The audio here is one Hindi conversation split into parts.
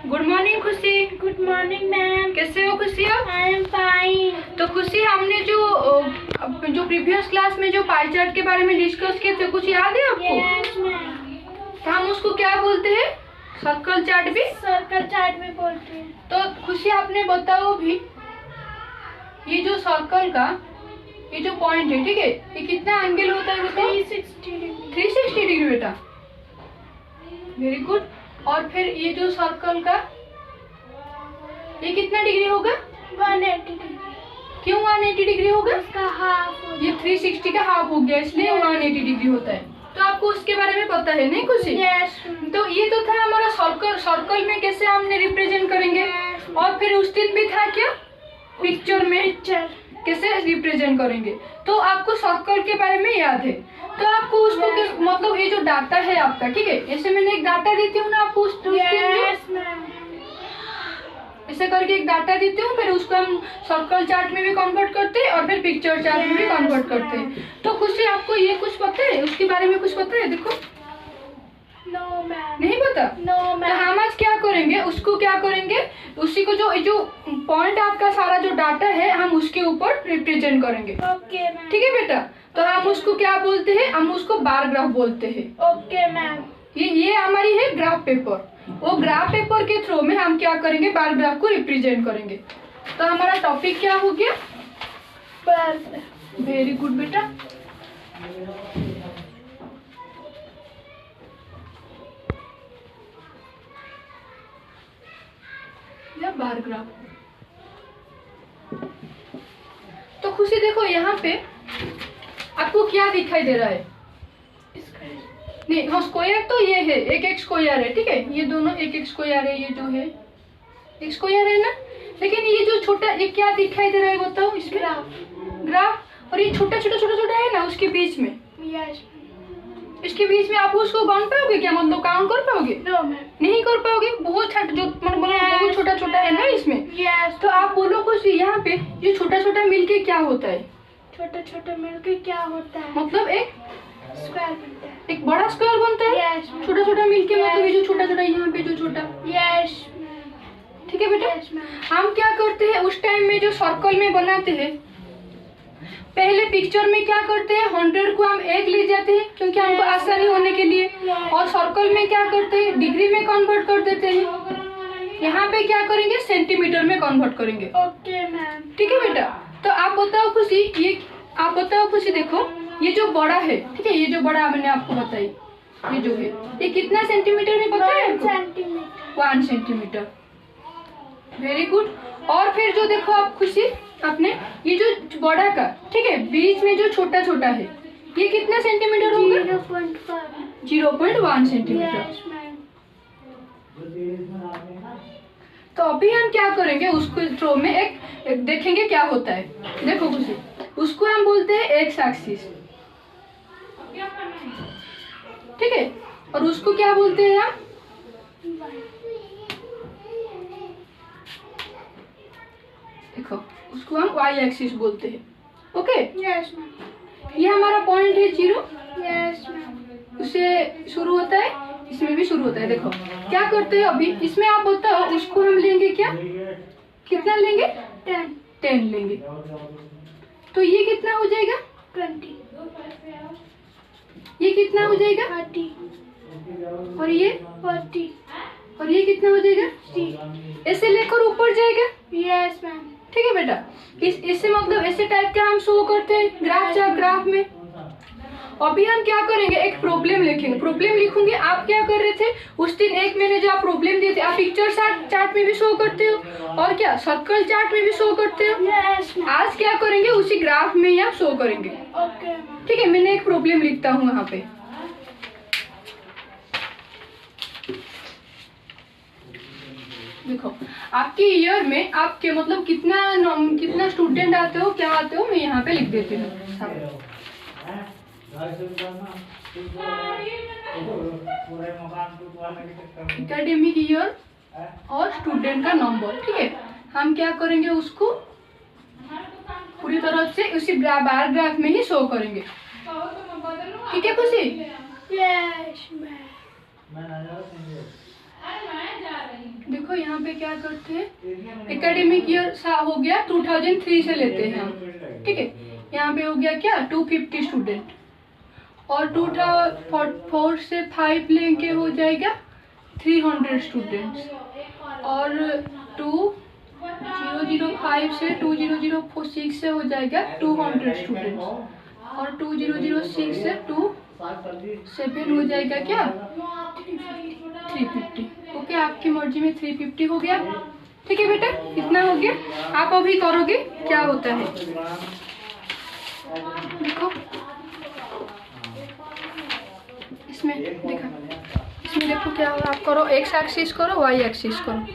गुड मॉर्निंग खुशी। Good morning ma'am. कैसे हो खुशी आप? I am fine. तो खुशी, हमने जो प्रीवियस क्लास में जो पाई चार्ट के बारे में डिस्कस किए थे, कुछ याद है आपको? Yes ma'am. तो हम उसको क्या बोलते हैं? सर्कल चार्ट भी सर्कल चार्ट भी बोलते हैं। तो खुशी आपने बताओ भी, ये जो सर्कल का ये जो पॉइंट है, ठीक है, ये कितना एंगल होता है बताओ? 360 डिग्री। 360 डिग्री बेटा, वेरी गुड। और फिर ये जो सर्कल का ये कितना डिग्री होगा? 180 डिग्री। क्यों 180 डिग्री होगा? इसका हाफ हो ये 360 का हाफ हो गया, इसलिए 180 डिग्री होता है। तो आपको उसके बारे में पता है नहीं खुशी? यस। तो ये तो था हमारा सर्कल। सर्कल में कैसे हमने रिप्रेजेंट करेंगे? और फिर उस दिन भी था क्या, पिक्चर में पिक्चर कैसे रिप्रेजेंट करेंगे। तो आपको सर्कल के बारे में याद है। तो आपको उसको मतलब ये जो डाटा है आपका, ठीक है, ऐसे मैंने एक डाटा देती हूँ ना आपको उस दिन यस मैम। ऐसे करके एक डाटा देती हूँ, फिर उसको हम सर्कल चार्ट में भी कन्वर्ट करते हैं और फिर पिक्चर चार्ट में भी कन्वर्ट करते हैं। तो खुशी आपको ये कुछ पता है, उसके बारे में कुछ पता है? देखो, नो मैम। नहीं पता? नो तो मैम। हम आज क्या करेंगे, उसको क्या करेंगे, उसी को जो पॉइंट आपका सारा जो डाटा है हम उसके ऊपर रिप्रेजेंट करेंगे। Okay ma'am. ठीक है बेटा? तो हम उसको क्या बोलते हैं? हम उसको बार ग्राफ बोलते हैं। Okay ma'am. ये हमारी है ग्राफ पेपर। वो ग्राफ पेपर के थ्रू में हम क्या करेंगे, बार ग्राफ को रिप्रेजेंट करेंगे। तो हमारा टॉपिक क्या हो गया? बार। वेरी गुड बेटा। या बार ग्राफ। तो खुशी देखो, यहाँ पे आपको क्या दिखाई दे रहा है? नहीं, हाँ, स्क्वायर तो ये है, एक स्क्वायर है, ठीक है, ये दोनों एक स्क्वायर है, ये जो है एक स्क्वायर है ना। लेकिन ये जो छोटा, ये क्या दिखाई दे रहा है बताओ इसमें? ग्राफ। और ये छोटा छोटा है ना उसके बीच में, यस। इसके बीच में आप उसको गन पाओगे क्या, मतलब काउंट कर पाओगे? No ma'am. नहीं कर पाओगे, बहुत बहुत छोटा छोटा है ना इसमें। यस। तो आप बोलो कुछ, यहाँ पे ये छोटा छोटा मिलके क्या होता है? छोटे छोटे मिलके क्या होता है? मतलब एक स्क्वायर बनता है। एक बड़ा स्क्वायर बनता है। यस। छोटा छोटा मिलके मतलब ये जो छोटा छोटा, यहाँ पे जो छोटा। यस। ठीक है बेटा? Yes ma'am. हम क्या करते हैं उस टाइम में, जो सर्कल में बनाते हैं, पहले पिक्चर में क्या करते हैं, 100 को हम 1 ले जाते हैं क्योंकि हमको आसानी होने के लिए। और सर्कल में क्या करते हैं, डिग्री में कन्वर्ट कर देते हैं। यहाँ पे क्या करेंगे, सेंटीमीटर में कन्वर्ट करेंगे। Okay ma'am. ठीक है बेटा? तो आप बताओ खुशी, ये आप बताओ खुशी, देखो ये जो बड़ा है, ठीक है, ये जो बड़ा मैंने आपको बताई, ये जो है, ये कितना सेंटीमीटर में पता है आपको? 1 सेंटीमीटर। 1 सेंटीमीटर। Very good. और फिर जो देखो आप खुशी, आपने ये जो बड़ा का, ठीक है, बीच में जो छोटा छोटा है, ये कितना सेंटीमीटर होगा? 0.5। 0.1 सेंटीमीटर। Yes ma'am. तो अभी हम क्या करेंगे, उसको थ्रो में एक देखेंगे क्या होता है। देखो खुशी, उसको हम बोलते हैं एक्स एक्सिस, ठीक है, और उसको क्या बोलते हैं हम? देखो, उसको हम वाई एक्सिस बोलते हैं। ओके? Yes ma'am. ये हमारा पॉइंट है 0, यस मैम। उससे शुरू होता है, इसमें भी शुरू होता है। देखो क्या करते हैं अभी इसमें, आप बताओ, उसको हम लेंगे क्या, कितना लेंगे? 10 लेंगे। तो ये कितना हो जाएगा? 20। ये कितना हो जाएगा? 30। और ये 40। और ये कितना हो जाएगा? 60। ऐसे लेकर ऊपर जाएगा। Yes ma'am. ठीक है बेटा? इससे मतलब ऐसे टाइप का हम शो करते हैं ग्राफ में। अभी हम क्या करेंगे, एक प्रॉब्लम लिखेंगे। प्रॉब्लम लिखूंगे, आप क्या कर रहे थे उस दिन, एक मैंने जो आप प्रॉब्लम दिए थे, आप पिक्चर चार्ट में भी शो करते हो और क्या सर्कल चार्ट में भी शो करते हो। Yes ma'am. आज क्या करेंगे, उसी ग्राफ में ही आप शो करेंगे। Okay ma'am. ठीक है? मैंने एक प्रॉब्लम लिखता हूँ यहाँ पे। देखो, आपके ईयर में आपके मतलब कितना स्टूडेंट आते हो, क्या आते हो, मैं यहाँ पे लिख देती हूँ। एकेडमिक ईयर और स्टूडेंट का नंबर, ठीक है, हम क्या करेंगे, उसको पूरी तरह से उसी बार ग्राफ में ही शो करेंगे। ठीक है खुशी? Yes ma'am. देखो यहाँ पे क्या करते हैं, एकेडमिक ईयर हो गया 2003 से लेते हैं हम, ठीक है। यहाँ पे हो गया क्या 250 स्टूडेंट, और 2004 से 5 लेके हो जाएगा 300 स्टूडेंट्स, और 2005 से 2006 से हो जाएगा 200 स्टूडेंट्स, और 2006 से 27 हो जाएगा क्या 350। ओके, आपकी मर्जी में 350 हो गया, ठीक है बेटा, इतना हो गया। आप अभी करोगे क्या होता है, देखो इसमें देखा, इसमें देखो क्या होगा। आप करो एक्स एक्सिस करो, वाई एक्सिस करो।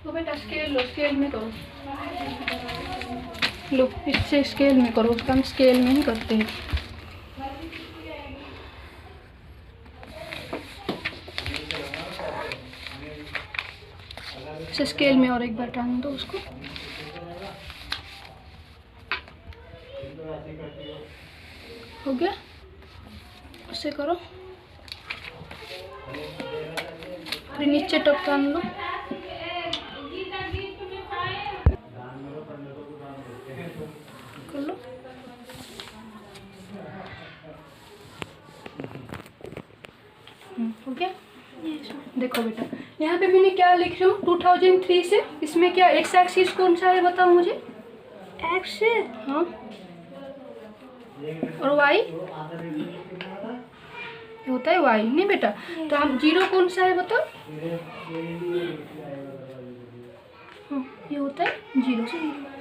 तो बेटा स्केल लो, स्केल में करो, लो इससे स्केल में करो, उसका हम स्केल में ही करते हैं। इसे स्केल में और एक बार टांग दो उसको। हो गया, उसे करो, फिर नीचे टप टान लो। कर लो, हो गया। देखो बेटा, यहाँ पे मैंने क्या लिख रही हूँ 2003 से, इसमें क्या एक्स एक्सिस कौन सा है बताओ मुझे। एक्स, हाँ, और वाई होता है वाई, नहीं बेटा, तो हम जीरो कौन सा है बताओ। हाँ, ये होता है जीरो,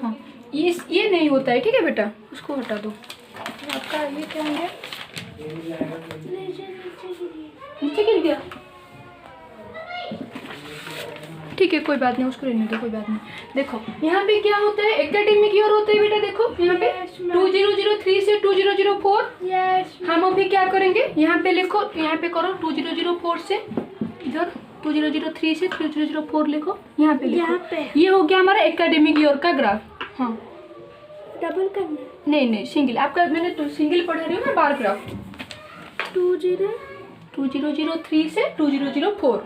हाँ ये नहीं होता है, ठीक है बेटा, उसको हटा दो। आपका ये क्या हो गया, नीचे गिर गया, ठीक है कोई बात नहीं, उसको रहने दो, कोई बात नहीं। देखो यहाँ पे क्या होता है, एकेडमिक ईयर होता है बेटा, देखो यहाँ पे 2003 से 2004। हम अभी क्या करेंगे, यहाँ पे लिखो, यहाँ पे करो 2004 से इधर 2003 से 2004 लिखो, यहाँ पे लिखो, ये हो गया हमारा एकेडमिक ईयर का ग्राफ। हाँ, डबल करना, नहीं सिंगल, आपका मैंने तो सिंगल पढ़ा रही हूँ ना, बार ग्राफ। 2003 से 2004,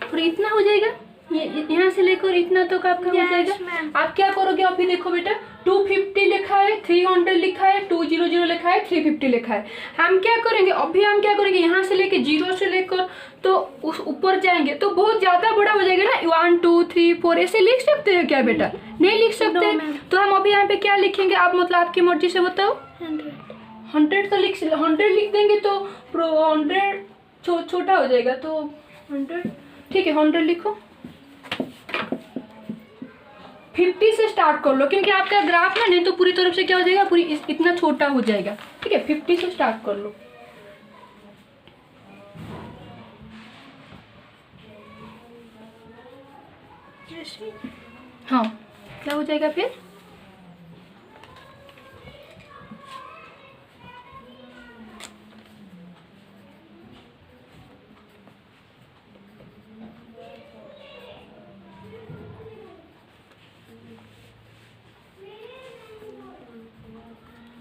और इतना हो जाएगा, ये यहाँ से लेकर इतना तो आपका हो जाएगा। आप क्या करोगे अभी, देखो बेटा 250 लिखा है, 300 लिखा है, 200 लिखा है, 350 लिखा है। हम क्या करेंगे अभी, हम क्या करेंगे यहाँ से लेके 0 से लेकर तो उस ऊपर जाएंगे तो बहुत ज़्यादा बड़ा हो जाएगा ना, 1 2 3 4 ऐसे लिख सकते हैं क्या बेटा, नहीं लिख सकते। तो हम अभी यहाँ पे क्या लिखेंगे, आप मतलब आपकी मर्जी से बताओ। 100 तो 100 लिख देंगे तो 100 छोटा हो जाएगा, तो 100, ठीक है 100 लिखो। 50 से स्टार्ट कर लो, क्योंकि आपका ग्राफ ना नहीं तो पूरी तरफ से क्या हो जाएगा, पूरी इतना छोटा हो जाएगा, ठीक है 50 से स्टार्ट कर लो। हाँ, क्या हो जाएगा फिर,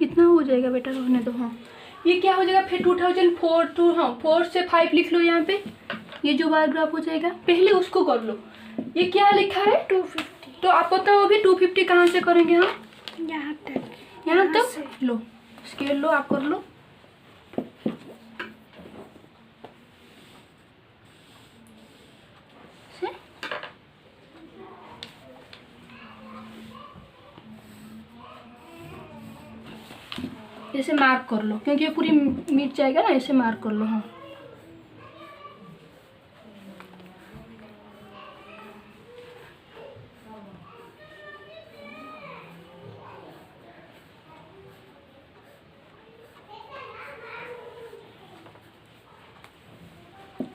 इतना हो जाएगा बेटा, रहने दो। हाँ, ये क्या हो जाएगा फिर 2004 टू, हाँ 4 से 5 लिख लो यहाँ पे, ये जो बार ग्राफ हो जाएगा, पहले उसको कर लो। ये क्या लिखा है 250, तो आप बताओ अभी 250 कहाँ से करेंगे हम, यहाँ तक, यहाँ तक लो, स्केल लो, आप कर लो। ऐसे मार्क कर लो, क्योंकि ये पूरी मिट जाएगा ना, ऐसे मार्क कर लो। हाँ,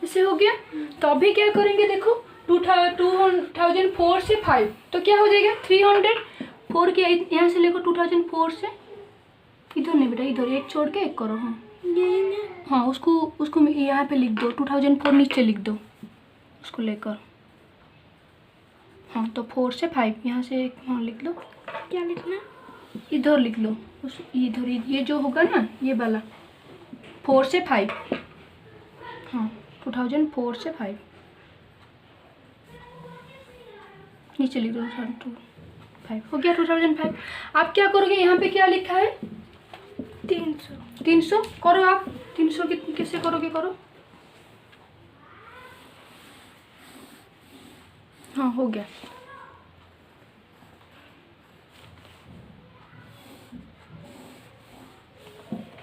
ऐसे हो गया। तो अभी क्या करेंगे, देखो 2004 से 5 तो क्या हो जाएगा 300, 4 के यहाँ से लेकर 2004 से इधर नहीं बेटा, इधर एक छोड़ के एक करो। हाँ, यही ना। हाँ उसको उसको यहाँ पे लिख दो, 2004 नीचे लिख दो उसको लेकर। हाँ तो 4 से 5 यहाँ से हाँ लिख लो। क्या लिखना? इधर लिख लो, उस इधर ये जो होगा ना ये वाला 4 से 5। हाँ 2004 से 5 नीचे लिख दो। 5 हो गया 2005। आप क्या करोगे, यहाँ पे क्या लिखा है 300। 300 करो आप। 300 कैसे करोगे, करो। हाँ हो गया।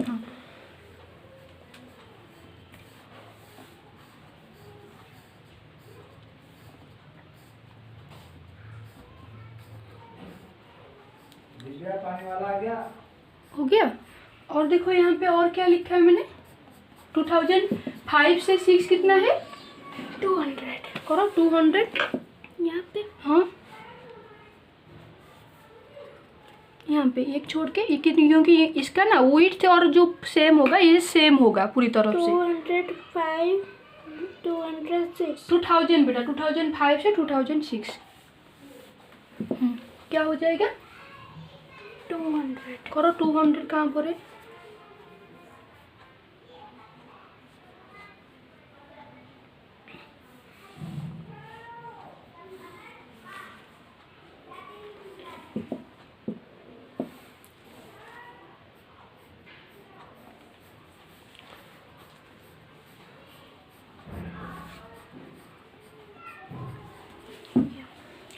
हाँ पानी वाला आ गया। हो गया। और देखो यहाँ पे और क्या लिखा है मैंने, 2005 से 6 कितना है 200। करो 200 यहाँ पे हाँ यहाँ पे एक छोड़ के एक, क्योंकि इसका ना विड्थ और जो सेम होगा ये सेम होगा पूरी तरफ से। 205 206 2000 बेटा 2005 से 2006 क्या हो जाएगा 200। करो 200 कहाँ पर है।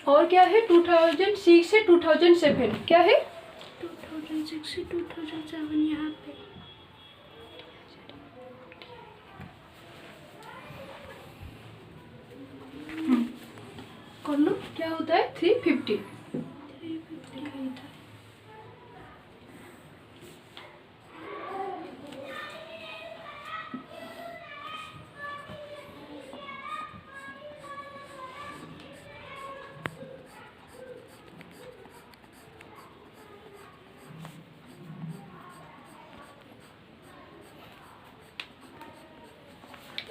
और क्या है 2006 से 2007 क्या है 2006 से 2007 यहाँ पे कर लो क्या होता है 350।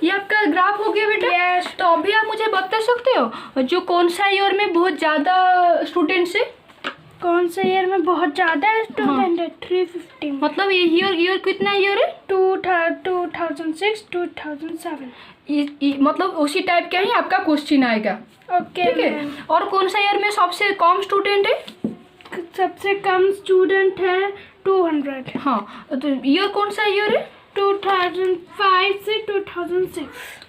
ये आपका ग्राफ हो गया बेटा। Yes. तो अभी आप मुझे बता सकते हो जो कौन सा ईयर में बहुत ज़्यादा स्टूडेंट्स है, कौन से ईयर में बहुत ज़्यादा स्टूडेंट है 350 मतलब ये ईयर कितना ईयर है 2006 2007 मतलब उसी टाइप का ही आपका क्वेश्चन आएगा। ओके ठीक है। और कौन सा ईयर में सबसे कम स्टूडेंट है, सबसे कम स्टूडेंट है 200। हाँ तो ईयर कौन सा ईयर है 2005 से 2006।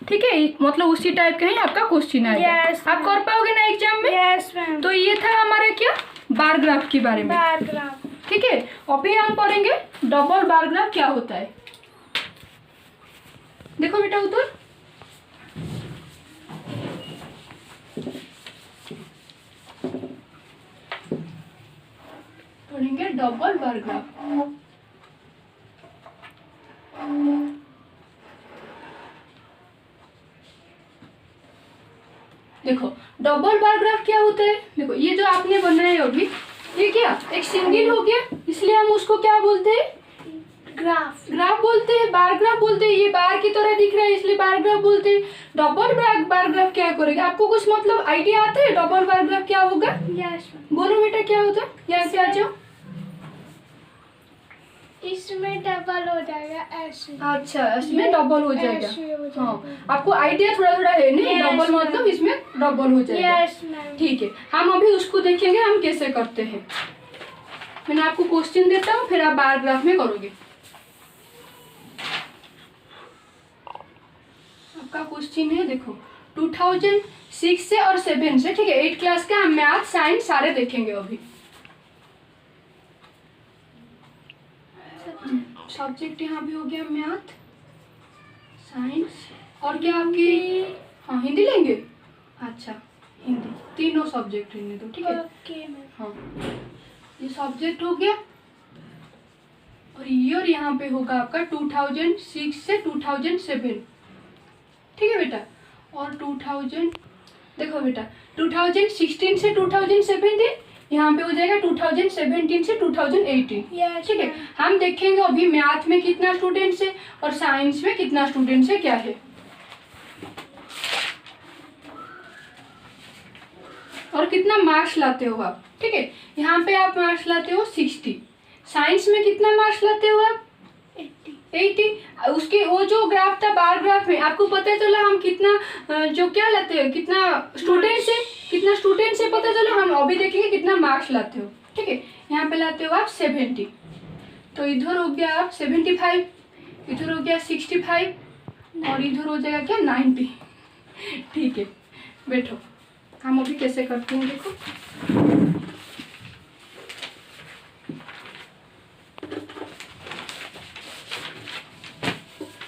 ठीक है, मतलब उसी टाइप का ही आपका क्वेश्चन आएगा। Yes, आप कर पाओगे ना एग्जाम में। Yes ma'am. तो ये था हमारा क्या बार ग्राफ के बारे में। Bar graph. ठीक है, अभी हम पढ़ेंगे डबल बार ग्राफ क्या होता है। देखो बेटा उधर पढ़ेंगे डबल बार ग्राफ। देखो डबल बार ग्राफ क्या होता है, देखो ये जो आपने बनाया है अभी ये क्या एक सिंगल हो गया, इसलिए हम उसको क्या बोलते हैं ग्राफ बोलते हैं, बार ग्राफ बोलते हैं। ये बार की तरह दिख रहा है इसलिए बार ग्राफ बोलते हैं। डबल बार ग्राफ क्या करेगा, आपको कुछ मतलब आइडिया आता है डबल बार ग्राफ क्या होगा। यस बोलो बेटा क्या होता है, यहाँ से आ जाओ। इसमें डबल हो जाएगा ऐसे। अच्छा इसमें डबल हो जाएगा। ऐसे हो जाएगा। हाँ आपको आइडिया थोड़ा थोड़ा है नहीं, Yes, डबल मतलब इसमें डबल हो जाएगा। Yes ma'am. ठीक है, हम अभी उसको देखेंगे हम कैसे करते हैं। मैंने आपको क्वेश्चन देता हूँ फिर आप बार ग्राफ में करोगे। आपका क्वेश्चन है देखो 2006 से और 7 से, ठीक है 8 क्लास का हम मैथ साइंस सारे देखेंगे अभी। सब्जेक्ट यहाँ भी हो गया मैथ साइंस और क्या आपकी हाँ हिंदी लेंगे। अच्छा हिंदी तीनों सब्जेक्ट लेने दो, ठीक है। Okay ma'am. हाँ ये सब्जेक्ट हो गया और ईयर यहाँ पे होगा आपका 2006 से 2007, ठीक है बेटा। और 2000 देखो बेटा 2016 से 2017 यहाँ पे हो जाएगा 2017 से 2018। Yes, ठीक है, ma'am. हम देखेंगे अभी मैथ में कितना स्टूडेंट्स है और साइंस में कितना स्टूडेंट्स है क्या है। और कितना मार्क्स लाते हो आप। ठीक है, यहाँ पे आप मार्क्स लाते हो 60। साइंस में कितना मार्क्स लाते हो आप 80। उसके वो जो ग्राफ था बार ग्राफ में आपको पता चला हम कितना जो क्या लाते हो, कितना स्टूडेंट्स है पता चला। हम अभी देखेंगे कितना मार्क्स लाते हो। ठीक है, यहाँ पे लाते हो आप 70, तो इधर हो गया आप 75, इधर हो गया 65 और इधर हो जाएगा क्या 90। ठीक है, बैठो, हम अभी कैसे करते हैं देखो।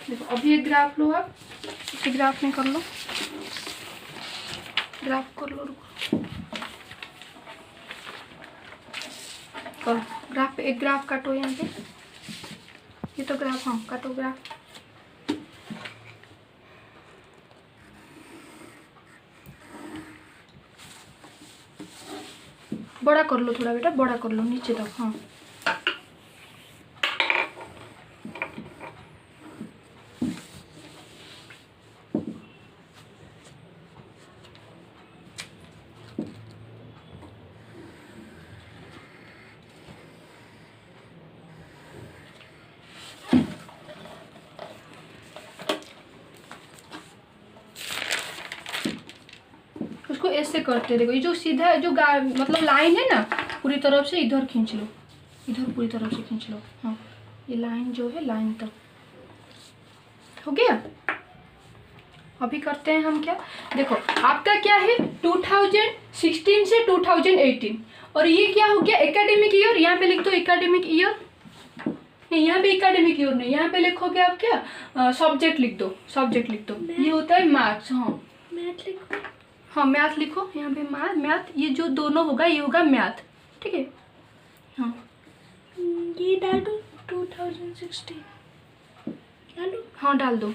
देखो अभी एक ग्राफ लो आप, इसे ग्राफ में कर लो, ग्राफ कर लो, रुको करो ग्राफ पे, एक ग्राफ काटो यहाँ पे, ये तो ग्राफ, हाँ काटो ग्राफ। बड़ा कर लो थोड़ा बेटा, बड़ा कर लो नीचे तक, हाँ उसको ऐसे करते देखो, ये जो सीधा जो मतलब लाइन है ना पूरी तरफ से इधर खींच लो, इधर पूरी तरफ से खींच लो, हाँ ये लाइन जो है लाइन तक हो गया। अभी करते हैं हम क्या, देखो आपका क्या है 2016 से 2018 और ये क्या हो गया एकेडमिक ईयर। यहाँ पे लिख दो एकेडमिक ईयर, नहीं यहाँ पे एकेडमिक ईयर नहीं, यहाँ पे लिखोगे आप क्या सब्जेक्ट लिख दो, सब्जेक्ट लिख दो, ये होता है मार्क्स। हाँ मैथ लिखो, हाँ मैथ लिखो यहाँ पे, मैथ ये जो दोनों होगा ये होगा मैथ। ठीक है, हाँ ये डाल दो 2016 डालो, हाँ डाल दो,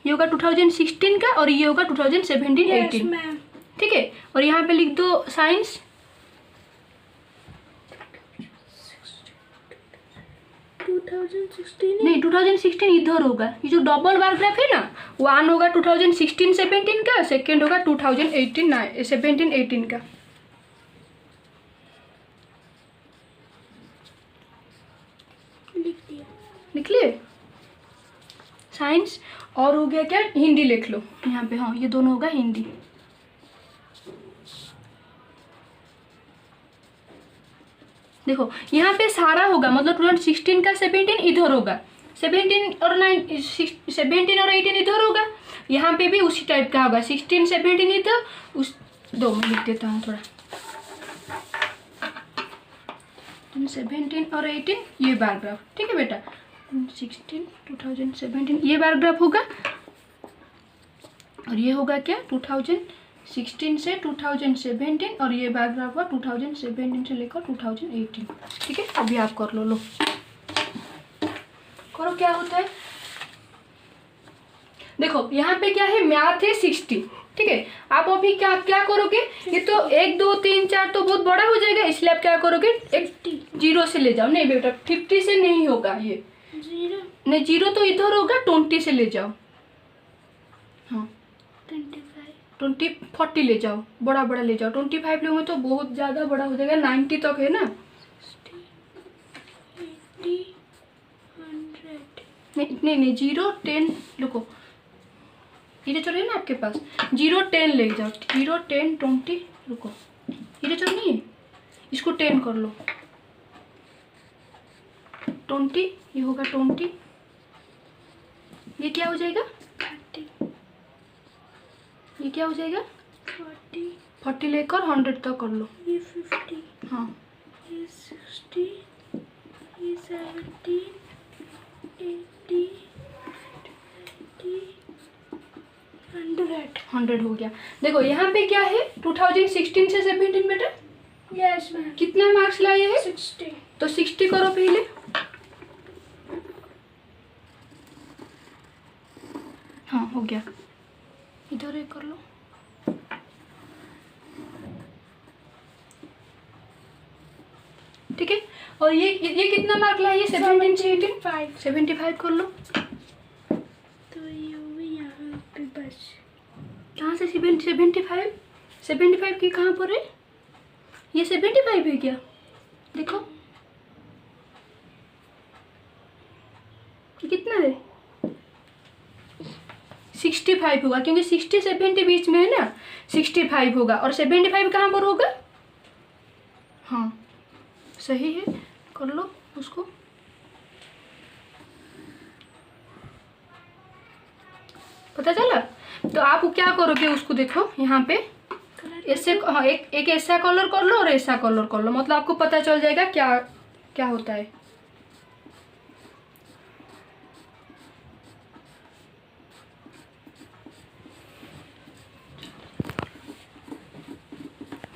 ये होगा 2016 का और ये होगा 2017 यस 18। मैम। ठीक है, और यहाँ पे लिख दो साइंस 2016 नहीं 2016 इधर होगा, ये जो डबल बार ग्राफ है ना, वन होगा 2016 17 का, सेकेंड होगा 2018 17 18 का। लिख दिया। लिख लिए साइंस, और हो गया क्या हिंदी लिख लो यहाँ पे, हाँ ये दोनों होगा हिंदी। देखो यहाँ पे सारा होगा मतलब 2016 का 17 इधर होगा, 17 और 18 इधर होगा, यहाँ पे भी उसी टाइप का होगा 16 17 इधर, उस दो मैं लिख देता हूँ थोड़ा, 17 और 18 ये बार ग्राफ। ठीक है बेटा, 16 2017 ये बार ग्राफ होगा और ये होगा क्या 2016 से 2017 और ये बार ग्राफ हुआ 2017 से लेकर 2018। ठीक है, अभी आप कर लो, लो करो क्या होता है। देखो यहाँ पे क्या है मैथ है 60। ठीक है, आप अभी क्या क्या करोगे, ये तो 1 2 3 4 तो बहुत बड़ा हो जाएगा, इसलिए आप क्या करोगे एक 0 से ले जाओ, नहीं बेटा 50 से नहीं होगा, ये 0 नहीं 0 तो इधर होगा, 20 से ले जाओ, हाँ 25 40 ले जाओ, बड़ा बड़ा ले जाओ, 25 लोगे तो बहुत ज़्यादा बड़ा हो जाएगा, 90 तक है ना, 60 80 100 नहीं 0 10 रुको, इरेजर है ना आपके पास, 0 10 ले जाओ, 0 10 20 रुको, इरेजर नहीं है, इसको 10 कर लो, 20 ये होगा 20, ये क्या हो जाएगा 30 ये क्या हो जाएगा 40 40 लेकर 100 तक कर लो, ये 50 हाँ ये 60 ये 70 80 100 हो गया। देखो यहाँ पे क्या है 2016 से 17 बेटा यस मैम कितना मार्क्स लाए हैं 60 तो 60 करो पहले, हाँ हो गया, इधर एक कर लो, और ये कितना मार्क लाई है? 17 से 18? 5। 75 कर लो। तो ये हुई यहाँ पे बस। कहाँ से 75? 75 की कहाँ पर है? ये 75 है क्या? देखो ये कितना है? 65 होगा, क्योंकि 60 70 बीच में है ना, 65 होगा। और 75 कहाँ पर होगा? हाँ सही है, कर लो उसको। पता चला? तो आप क्या करोगे उसको, देखो यहाँ पे ऐसे, हाँ एक ऐसा कलर कर लो और ऐसा कलर कर लो, मतलब आपको पता चल जाएगा क्या क्या होता है।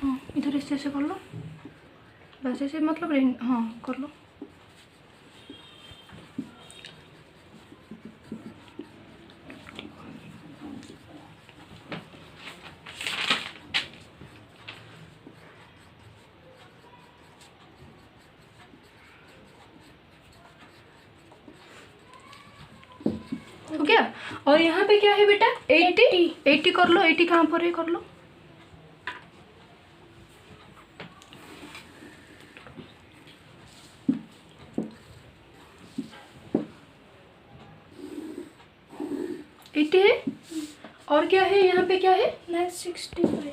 हाँ इधर ऐसे ऐसे कर लो, बस ऐसे, मतलब हाँ कर लो। हो गया? और यहाँ पे क्या है बेटा? 80 कर लो। 80 कहाँ पर है? कर लो। एट्टी है। और क्या है यहाँ पे? क्या है? 65।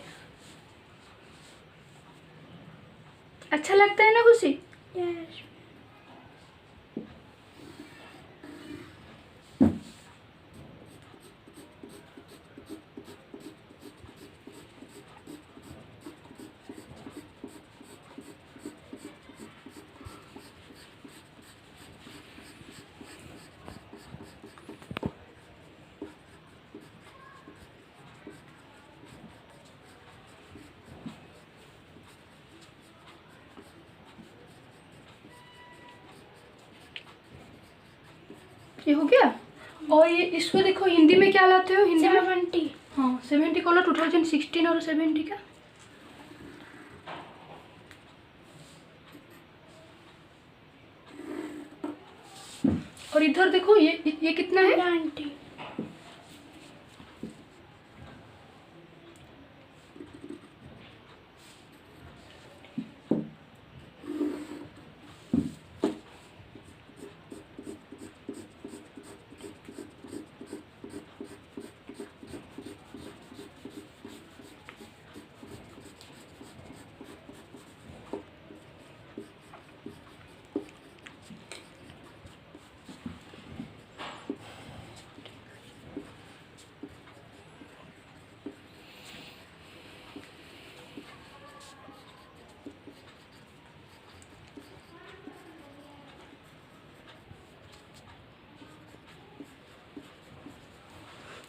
अच्छा लगता है ना खुशी? यस। ये हो गया। और ये इसको देखो हिंदी में क्या लाते हो? हिंदी में 70। हाँ 70 कॉलर 2016 और 70 का। और इधर देखो ये कितना है? 90।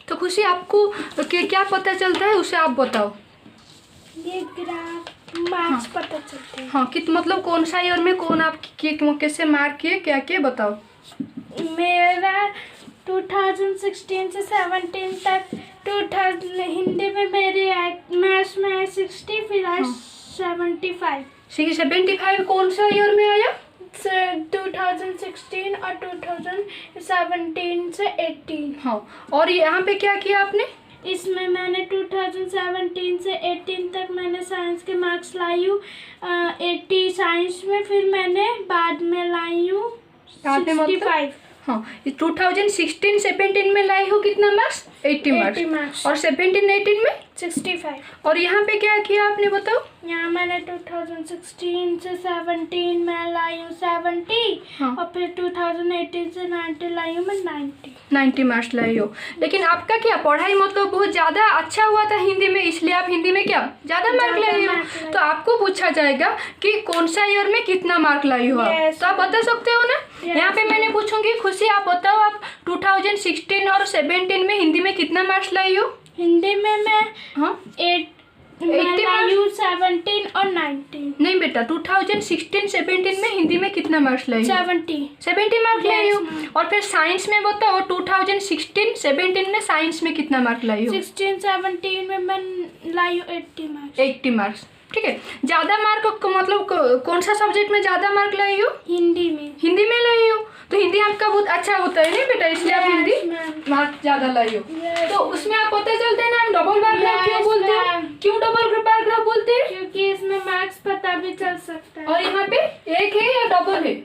तो खुशी आपको क्या पता चलता है उसे आप बताओ। ये ग्राफ मार्क्स पता चलते हैं। हाँ कित मतलब कौन सा ईयर में कौन आप कैसे मार्क किए, क्या किए बताओ। मेरा 2016 से 17 तक 2000 हिंदी में मेरे मैथ्स में 60, फिर आज 75। 75 कौन सा ईयर में आया? 2016 और 2017 से 18। हाँ और यहाँ पे क्या किया आपने? इसमें मैंने 2017 से 18 तक मैंने साइंस के मार्क्स लाई हूँ 80 साइंस में, फिर मैंने बाद में लाई हूँ 65। हाँ 2016-17 में लाई हो कितना मार्क्स? 80 मार्क्स। और 17-18 में 65। और यहाँ पे क्या किया आपने बताओ? यहाँ मैंने 2016 से 17 में लाई हूँ 70। हाँ। और फिर 2018 से 90 लाई हूँ मैं 90 मार्क्स लाई हो। लेकिन आपका क्या पढ़ाई मतलब बहुत ज़्यादा अच्छा हुआ था हिंदी में, इसलिए आप हिंदी में क्या ज़्यादा मार्क लाई हो। तो आपको पूछा जाएगा कि कौन सा ईयर में कितना मार्क लाई हो आप, Yes, तो आप बता सकते हो ना। यहाँ पे मैंने पूछूंगी खुशी आप बताओ आप 2016 और 17 में हिंदी में कितना मार्क्स लाई हो? हिंदी में मैं हाँ 80 लाई हूँ 17 और 19। नहीं बेटा 2016-17 में हिंदी में कितना मार्क्स लाई हो? 70 मार्क लाई हो। और फिर साइंस में बताओ 2016-17 में साइंस में कितना मार्क लाई हो? 16-17 में मैं लाई हूँ 80 मार्क्स। 80 मार्क्स। ठीक है। ज़्यादा मार्क मतलब कौन सा सब्जेक्ट में ज़्यादा मार्क लाई हो? हिंदी में। हिंदी में लाई हो, तो हिंदी आपका बहुत अच्छा होता है नहीं बेटा, इसलिए आप हिंदी मार्क ज़्यादा लाई हो। तो उसमें आप पता चलता है ना हम डबल पैराग्राफ क्यों बोलते हैं, क्यों डबल पैराग्राफ बोलते हैं? क्योंकि इसमें मार्क्स पता भी चल सकता है। और यहाँ पे एक है या डबल है?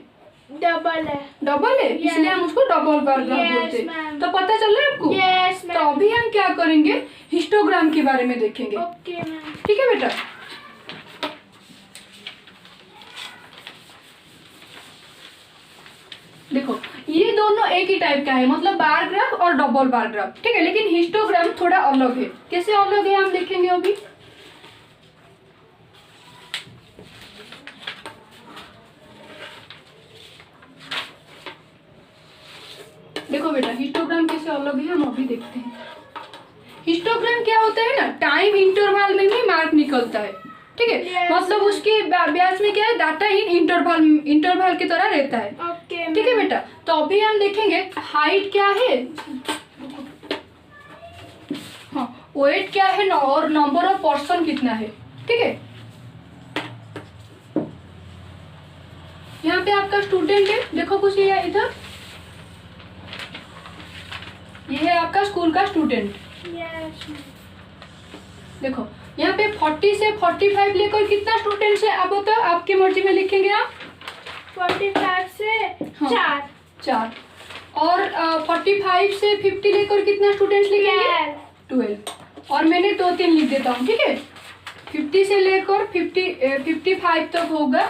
डबल है। डबल है, इसलिए हम उसको डबल पैराग्राफ बोलते हैं। तो पता चल रहा है आपको? यस तो अभी हम क्या करेंगे, हिस्टोग्राम के बारे में देखेंगे। Okay ma'am. ठीक है बेटा। देखो ये दोनों एक ही टाइप का है, मतलब बार ग्राफ और डबल बार ग्राफ, ठीक है। लेकिन हिस्टोग्राम थोड़ा अलग है। कैसे अलग है हम देखेंगे अभी। देखो बेटा हिस्टोग्राम कैसे अलग है हम अभी देखते हैं। हिस्टोग्राम क्या होता है ना, टाइम इंटरवल में भी मार्क निकलता है, ठीक है। Yes, मतलब उसके ब्याज में क्या है, डाटा इन इंटरवल की तरह रहता है। ओके ठीक है बेटा। तो अभी हम देखेंगे हाइट क्या है, हाँ वेट क्या है और नंबर ऑफ पर्सन कितना है, ठीक है। यहाँ पे आपका स्टूडेंट है, देखो कुछ ये इधर, ये है आपका स्कूल का स्टूडेंट। यस देखो यहाँ पे 40 से 45 लेकर कितना स्टूडेंट्स है आप बताओ, आपकी मर्जी में लिखेंगे आप। 45 से हाँ। 4 और 45 से 50 लेकर कितना स्टूडेंट्स लिखेंगे? 12। और मैंने 2-3 लिख देता हूँ, ठीक है। 50 से लेकर 55 तक होगा,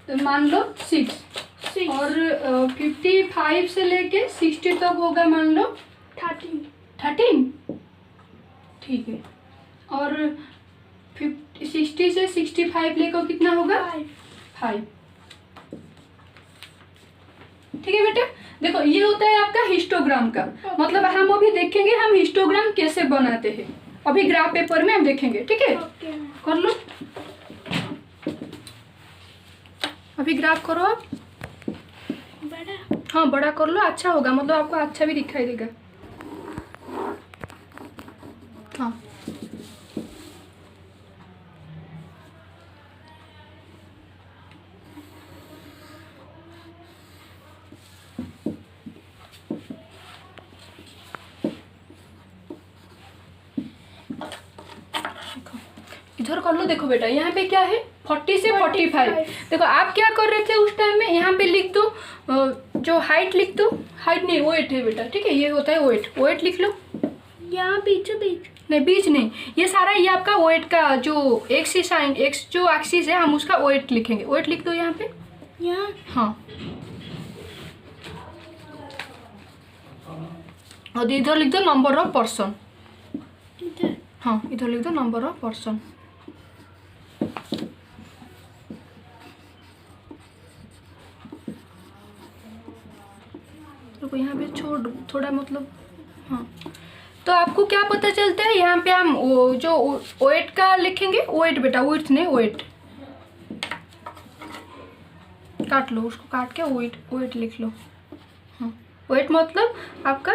तो मान लो 6। और 55 से लेके 60 तक होगा मान लो 13। ठीक है। और 60 से 65 लेकर कितना होगा? 5। ठीक है बेटा। देखो ये होता है आपका हिस्टोग्राम का, मतलब हम अभी देखेंगे हम हिस्टोग्राम कैसे बनाते हैं, अभी ग्राफ पेपर में हम देखेंगे, ठीक है। कर लो, अभी ग्राफ करो आप। बड़ा। हाँ बड़ा कर लो, अच्छा होगा, मतलब आपको अच्छा भी दिखाई देगा। हाँ इधर कर लो। देखो बेटा यहाँ पे क्या है, 40 से 45। देखो आप क्या कर रहे थे उस टाइम में, यहाँ पे लिख दो जो हाइट लिख दो, हाइट नहीं वेट है बेटा, ठीक है। ये होता है वेट, वेट लिख लो। यहाँ बीचों बीच नहीं बीच नहीं, ये सारा ये आपका वेट का जो एक्सिस एक्स जो एक्सिस है हम उसका वेट लिखेंगे। वेट लिख दो यहाँ पे। यहाँ। हाँ और इधर लिख दो नंबर ऑफ पर्सन। इधर। हाँ इधर लिख दो नंबर ऑफ पर्सन। तो यहाँ पे छोड़ थोड़ा, मतलब हाँ। तो आपको क्या पता चलता है, यहाँ पे हम वो जो वेट का लिखेंगे, वेट बेटा, वेट नहीं वेट, काट लो उसको, काट के वेट वेट लिख लो। हाँ वेट मतलब आपका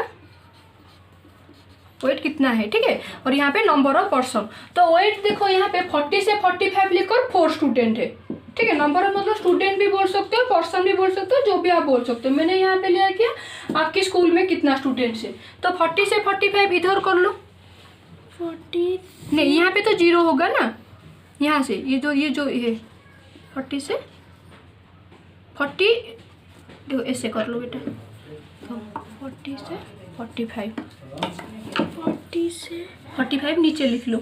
वेट कितना है, ठीक है। और यहाँ पे नंबर ऑफ पर्सन, तो वेट देखो यहाँ पे 40 से 45 लेकर 4 स्टूडेंट है, ठीक है। नंबर ऑफ मतलब स्टूडेंट भी बोल सकते हो, पर्सन भी बोल सकते हो, जो भी आप बोल सकते हो। मैंने यहाँ पे लिया क्या, आपके स्कूल में कितना स्टूडेंट्स है, तो 40 से 45 इधर कर लो। 40 नहीं यहाँ पे तो 0 होगा ना, यहाँ से ये जो ये 40 से 40, देखो ऐसे कर लो बेटा, तो 40 से 45, 40 से 45 नीचे लिख लो।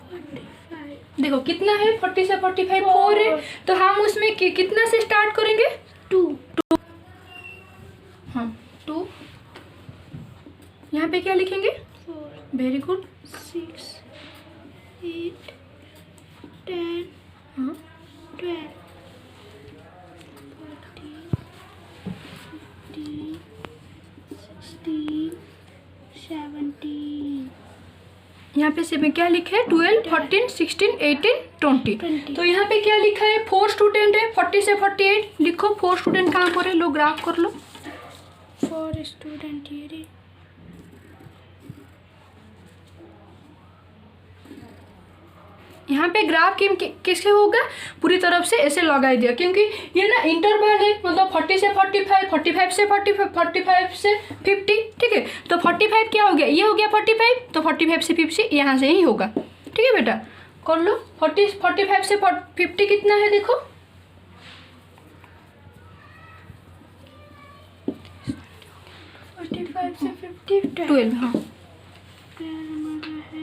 45। देखो कितना है, 40 से 45 4 है, तो हम उसमें कितना से स्टार्ट करेंगे? 2। हाँ 2। यहाँ पे क्या लिखेंगे? 4 वेरी गुड। 6 8 10 हाँ 12 14 15 16 17। यहाँ पे से में क्या लिखा है, 12 14 16 18 20। तो यहाँ पे क्या लिखा है, 4 स्टूडेंट है, 40 से 48 लिखो। 4 स्टूडेंट कहाँ पर है, लो ग्राफ कर लो। 4 स्टूडेंट ये रे। यहाँ पे ग्राफ किससे होगा, पूरी तरफ से ऐसे लगा दिया, क्योंकि ये ना इंटरवल है, मतलब 40 से 45, 45 से 45, 45 से 50, ठीक है। तो 45 क्या हो गया, ये हो गया 45, तो 45 से 50 यहाँ से ही होगा, ठीक है बेटा। कर लो 45 से 50 कितना है देखो, 45 से 50 12। हाँ हमारा है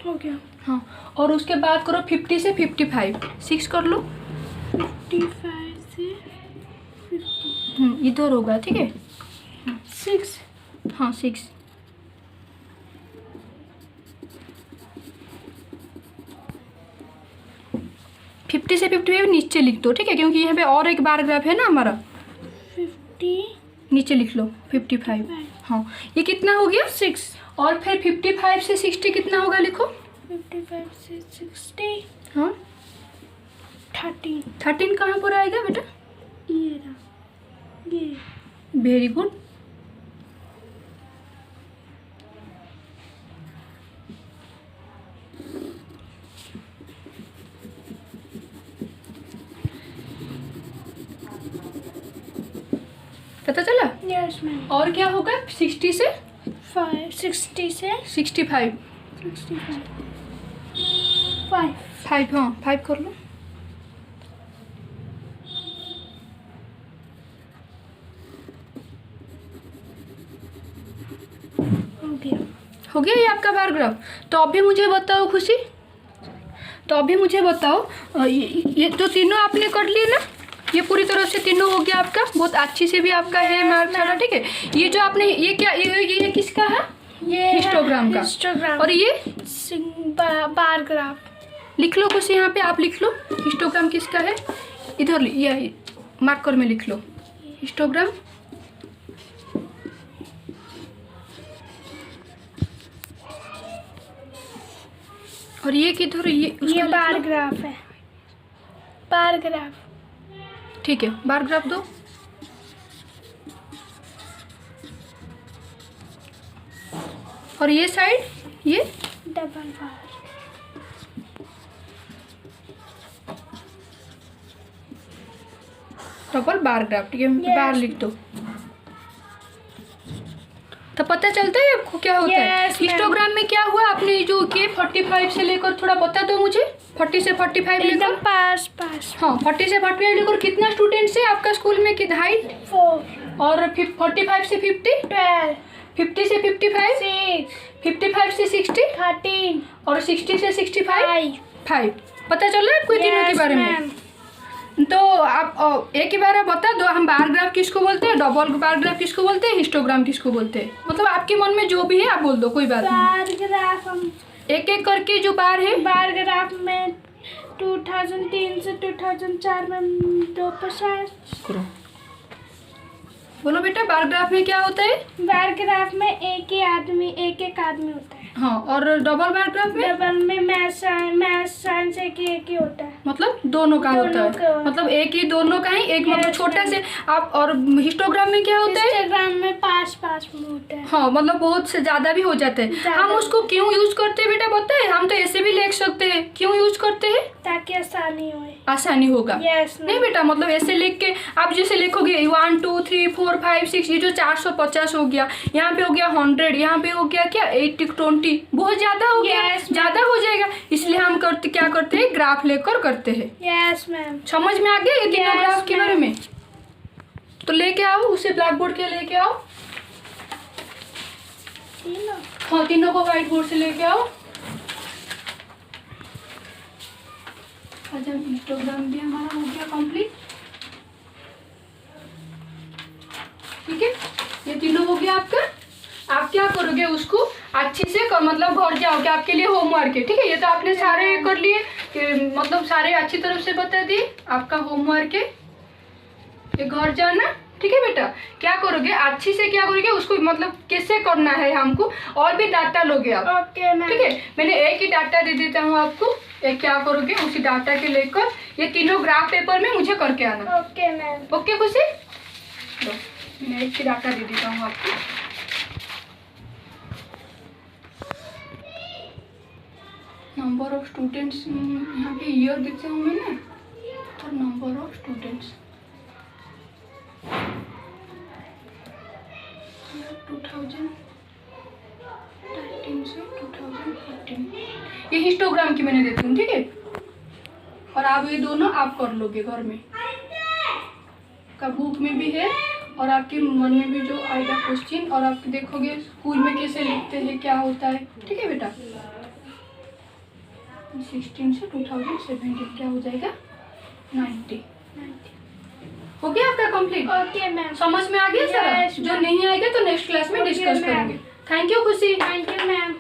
हो गया। हाँ, और उसके बाद करो 50 से 55, 6 कर लो। 55 से 50 इधर होगा, ठीक है। 6 हाँ 6। फिफ्टी से 55 नीचे लिख दो, ठीक है, क्योंकि यहाँ पे और एक बार ग्राफ है ना हमारा। 50 नीचे लिख लो 55। हाँ, ये कितना हो गया 6, और फिर 55 से 60 कितना होगा लिखो। 55 से 60 हाँ 13 कहाँ पर आएगा बेटा, ये रहा, ये वेरी गुड। पता चला। Yes ma'am. और क्या होगा 60 से 60 से 65, 5। हाँ 5 कर लो। हो गया ये आपका बार ग्राफ। तो अभी मुझे बताओ खुशी, तो अभी मुझे बताओ ये तो तीनों आपने कर लिए ना, ये पूरी तरह से तीनों हो गया आपका, बहुत अच्छी से भी आपका है मार्क सारा, ठीक है। ये जो आपने ये क्या ये किसका है, ये हिस्टोग्राम का। हिस्टोग्राम। और ये बार ग्राफ लिख लो कुछ यहाँ पे, आप लिख लो हिस्टोग्राम किसका है, इधर ये मार्कर में लिख लो हिस्टोग्राम। और ये किधर, ये बार ग्राफ है, बार ग्राफ, ठीक है, बार ग्राफ दो। और ये साइड ये डबल बार, डबल बार ग्राफ, ठीक है। Yes. बार लिख दो, तो पता चलता है आपको क्या होता है। Yes, हिस्टोग्राम में क्या हुआ, आपने जो किए 45 से लेकर थोड़ा बता दो मुझे, 40 से 45 एकदम लेकर। पास। हाँ 40 से 45 लेकर कितना स्टूडेंट्स है आपका स्कूल में, कितना हाइट। 4 और 45 से 50, 12 50 से 55, 6 55 से 60, 13 और 60 से 65, 5। 5। पता चल रहा है आपको तीनों के बारे में। तो आप एक ही बार बता दो, हम बार ग्राफ किसको बोलते हैं, डबल बार ग्राफ किसको बोलते हैं, हिस्टोग्राम किसको बोलते हैं, मतलब आपके मन में जो भी है आप बोल दो, कोई बात नहीं। बार ग्राफ हम एक एक करके जो बार है, बार ग्राफ में 2003 से 2004 में 2% करो बोलो बेटा, बार ग्राफ में क्या होता है। बार ग्राफ में एक एक आदमी होता है। हाँ, और डबल बार ग्राफ में डबल में मैथ साइंस एक ही होता है, मतलब दोनों का होता दोनों का। है, मतलब एक ही दोनों का ही एक, मतलब Yes, छोटा से आप। और हिस्टोग्राम में क्या होता है, इंस्टाग्राम में 5 में होता है। हाँ मतलब बहुत से ज़्यादा भी हो जाते हैं। ज़्यादा हम उसको क्यों यूज करते हैं बेटा पता है, हम तो ऐसे भी लिख सकते हैं, क्यों यूज करते हैं, ताकि आसानी हो। आसानी होगा। यस नहीं बेटा, मतलब ऐसे लिख के आप जैसे लिखोगे 1 2 3 4 5 6, ये जो 450 हो गया, यहाँ पे हो गया 100, यहाँ पे हो गया क्या 80 20, बहुत ज्यादा हो गया, Yes, ma'am. ज्यादा हो जाएगा, इसलिए हम क्या करते हैं, ग्राफ लेकर करते हैं। Yes ma'am. समझ में आ गया ये तीनों Yes, ग्राफ के ma'am. बारे में। तो लेके आओ उसे, ब्लैक बोर्ड के लेके आओ। हाँ तीनों को व्हाइट बोर्ड से लेके आओ। अच्छा हिस्टोग्राम भी हमारा हो गया कंप्लीट, ठीक है। ये तीनों हो गया आपका। आप क्या करोगे उसको अच्छे से मतलब घर जाओगे, आपके लिए होमवर्क है, ठीक है। ये तो आपने सारे कर लिए, मतलब सारे अच्छी तरह से बता दिए, आपका होमवर्क है, ये घर जाना, ठीक है बेटा। क्या करोगे अच्छे से, क्या करोगे उसको, मतलब कैसे करना है हमको, और भी डाटा लोगे आप, ओके मैम। ठीक है। मैंने एक ही डाटा दे देता हूँ आपको, एक क्या करोगे, उसी डाटा के लेकर ये तीनों ग्राफ पेपर में मुझे करके आना। Okay ma'am. ओके खुशी, लो मैं एक ही डाटा दे देता हूँ आपको। नंबर ऑफ स्टूडेंट्स, यहाँ पे ईयर देते होंगे ना, और नंबर ऑफ स्टूडेंट्स 2013 से 2014, ये हिस्टोग्राम की मैंने देती हूँ, ठीक है। और आप ये दोनों आप कर लोगे घर में, का बुक में भी है और आपके मन में भी जो आएगा क्वेश्चन, और आप देखोगे स्कूल में कैसे लिखते हैं, क्या होता है, ठीक है बेटा। 16 से 2017 क्या हो जाएगा, 90 हो गया आपका कंप्लीट। Okay ma'am. समझ में आ गया सारा? Yes, जो नहीं आएगा तो नेक्स्ट क्लास में Okay, डिस्कस ma'am. करेंगे। थैंक यू खुशी। Thank you ma'am.